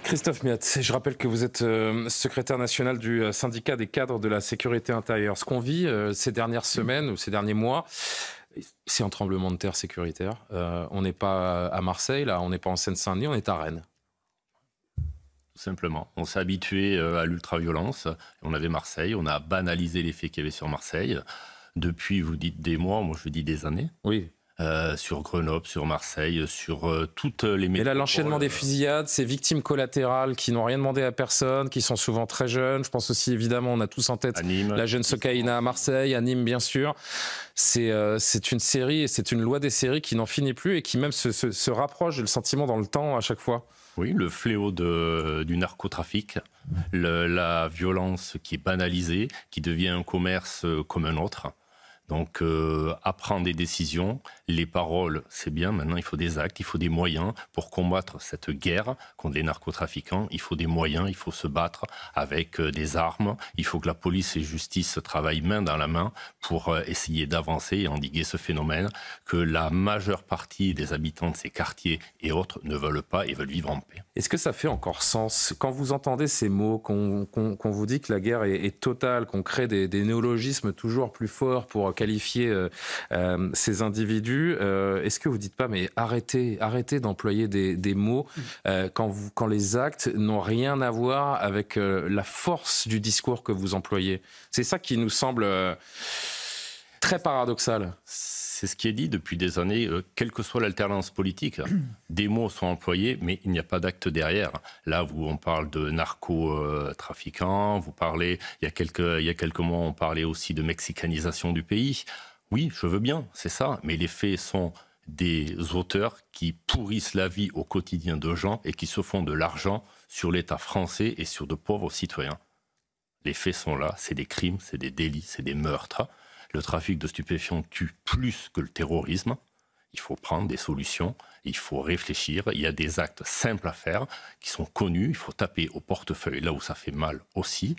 Christophe Miette, je rappelle que vous êtes secrétaire national du syndicat des cadres de la sécurité intérieure. Ce qu'on vit ces dernières semaines ou ces derniers mois, c'est un tremblement de terre sécuritaire. On n'est pas à Marseille, là, on n'est pas en Seine-Saint-Denis, on est à Rennes. Tout simplement. On s'est habitué à l'ultra-violence. On avait Marseille, on a banalisé les faits qu'il y avait sur Marseille. Depuis, vous dites des mois, moi je dis des années. Oui. Sur Grenoble, sur Marseille, sur toutes les métropoles. Et là, l'enchaînement des fusillades, ces victimes collatérales qui n'ont rien demandé à personne, qui sont souvent très jeunes. Je pense aussi, évidemment, on a tous en tête Nîmes, la jeune Sokaina à Marseille, à Nîmes, bien sûr. C'est une série, et c'est une loi des séries qui n'en finit plus et qui même se rapproche, j'ai le sentiment, dans le temps à chaque fois. Oui, le fléau du narcotrafic, la violence qui est banalisée, qui devient un commerce comme un autre. Donc, à prendre des décisions, les paroles, c'est bien. Maintenant, il faut des actes, il faut des moyens pour combattre cette guerre contre les narcotrafiquants. Il faut des moyens, il faut se battre avec des armes. Il faut que la police et justice travaillent main dans la main pour essayer d'avancer et endiguer ce phénomène que la majeure partie des habitants de ces quartiers et autres ne veulent pas et veulent vivre en paix. Est-ce que ça fait encore sens quand vous entendez ces mots, qu'on vous dit que la guerre est totale, qu'on crée des néologismes toujours plus forts pour qualifier ces individus? Est-ce que vous ne dites pas, mais arrêtez d'employer des mots quand les actes n'ont rien à voir avec la force du discours que vous employez? C'est ça qui nous semble très paradoxal. C'est ce qui est dit depuis des années, quelle que soit l'alternance politique, des mots sont employés, mais il n'y a pas d'acte derrière. Là, on parle de narcotrafiquants, il y a quelques mois, on parlait aussi de mexicanisation du pays. Oui, je veux bien, c'est ça, mais les faits sont des auteurs qui pourrissent la vie au quotidien de gens et qui se font de l'argent sur l'État français et sur de pauvres citoyens. Les faits sont là, c'est des crimes, c'est des délits, c'est des meurtres. Le trafic de stupéfiants tue plus que le terrorisme. Il faut prendre des solutions, il faut réfléchir. Il y a des actes simples à faire qui sont connus. Il faut taper au portefeuille là où ça fait mal aussi.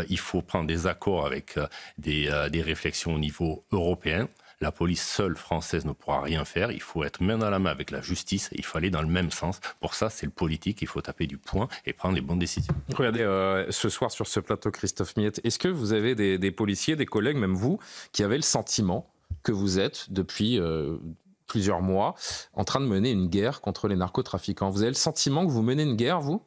Il faut prendre des accords avec des réflexions au niveau européen. La police seule française ne pourra rien faire. Il faut être main dans la main avec la justice. Il faut aller dans le même sens. Pour ça, c'est le politique. Il faut taper du poing et prendre les bonnes décisions. Regardez, ce soir sur ce plateau, Christophe Miette, est-ce que vous avez des policiers, des collègues, même vous, qui avaient le sentiment que vous êtes, depuis plusieurs mois, en train de mener une guerre contre les narcotrafiquants? Vous avez le sentiment que vous menez une guerre, vous?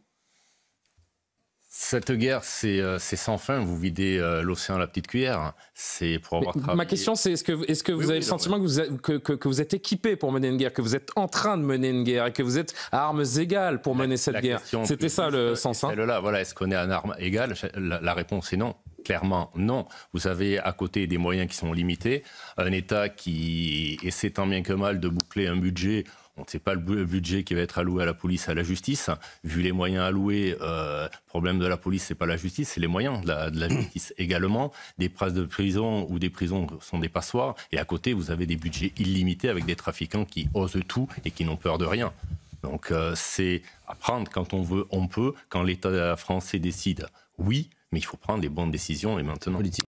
Cette guerre, c'est sans fin. Vous videz l'océan à la petite cuillère. C'est pour avoir travaillé. Ma question, c'est est-ce que vous avez le sentiment que vous êtes équipé pour mener une guerre, que vous êtes en train de mener une guerre et que vous êtes à armes égales pour mener cette guerre? C'était ça le sens. Celle-là, voilà, est-ce qu'on est à armes égales? La réponse est non. Clairement, non. Vous avez à côté des moyens qui sont limités, un État qui essaie tant bien que mal de boucler un budget. On ne sait pas le budget qui va être alloué à la police, à la justice. Vu les moyens alloués, le problème de la police, c'est pas la justice, c'est les moyens de la justice également. Des places de prison ou des prisons sont des passoires. Et à côté, vous avez des budgets illimités avec des trafiquants qui osent tout et qui n'ont peur de rien. Donc c'est à prendre quand on veut, on peut. Quand l'État français décide, oui, mais il faut prendre les bonnes décisions et maintenant.